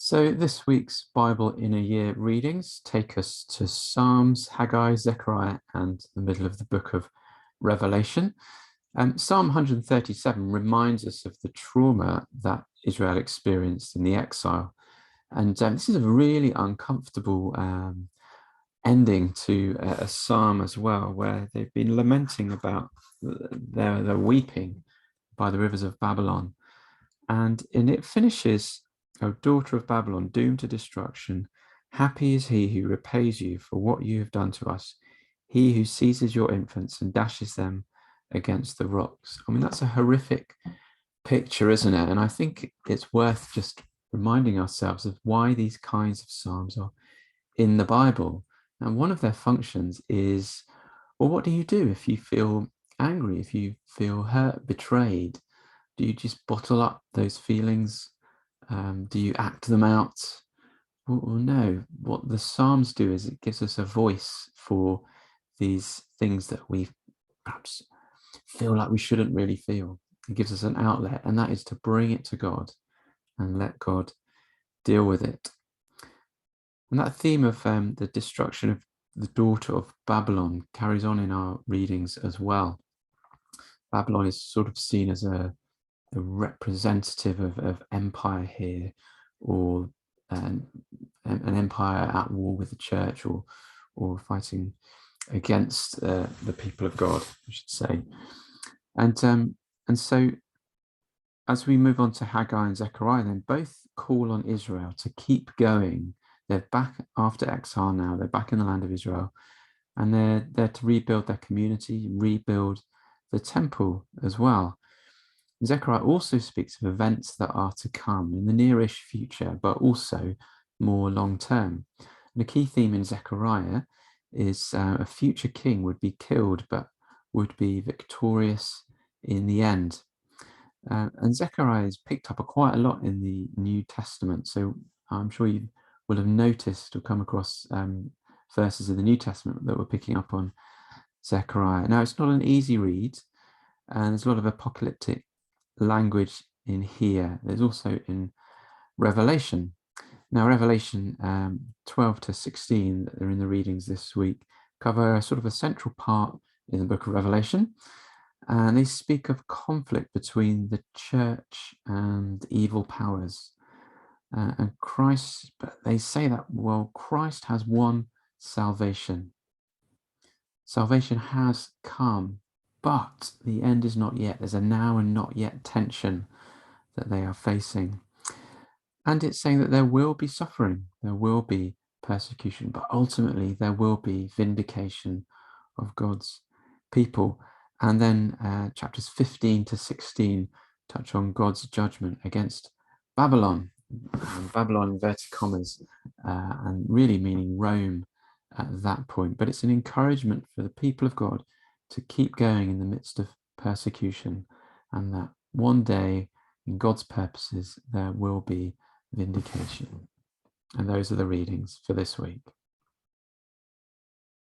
So this week's Bible in a Year readings take us to Psalms, Haggai, Zechariah, and the middle of the book of Revelation. Psalm 137 reminds us of the trauma that Israel experienced in the exile. And this is a really uncomfortable ending to a psalm as well, where they've been lamenting about their weeping by the rivers of Babylon. And it finishes, O daughter of Babylon, doomed to destruction, happy is he who repays you for what you have done to us, he who seizes your infants and dashes them against the rocks. I mean, that's a horrific picture, isn't it? And I think it's worth just reminding ourselves of why these kinds of psalms are in the Bible. And one of their functions is, well, what do you do if you feel angry, if you feel hurt, betrayed? Do you just bottle up those feelings? Do you act them out? Well, no. What the Psalms do is it gives us a voice for these things that we perhaps feel like we shouldn't really feel. It gives us an outlet, and that is to bring it to God and let God deal with it. And that theme of the destruction of the daughter of Babylon carries on in our readings as well. Babylon is sort of seen as a representative of empire here, or an empire at war with the church, or fighting against the people of God, I should say. And so as we move on to Haggai and Zechariah, then both call on Israel to keep going. They're back after exile now. They're back in the land of Israel, and they're to rebuild their community, rebuild the temple as well. Zechariah also speaks of events that are to come in the nearish future, but also more long-term. And a key theme in Zechariah is a future king would be killed, but would be victorious in the end. And Zechariah is picked up quite a lot in the New Testament. So I'm sure you will have noticed or come across verses in the New Testament that we're picking up on Zechariah. Now, it's not an easy read, and there's a lot of apocalyptic language in here. There's also in Revelation. Now, Revelation 12 to 16 that are in the readings this week cover sort of a central part in the book of Revelation, and they speak of conflict between the church and evil powers and Christ. But they say that, well, Christ has won salvation. Salvation has come, but the end is not yet. There's a now and not yet tension that they are facing. And it's saying that there will be suffering, there will be persecution, but ultimately there will be vindication of God's people. And then chapters 15 to 16 touch on God's judgment against Babylon, Babylon inverted commas, and really meaning Rome at that point. But it's an encouragement for the people of God to keep going in the midst of persecution, and that one day in God's purposes there will be vindication. And those are the readings for this week.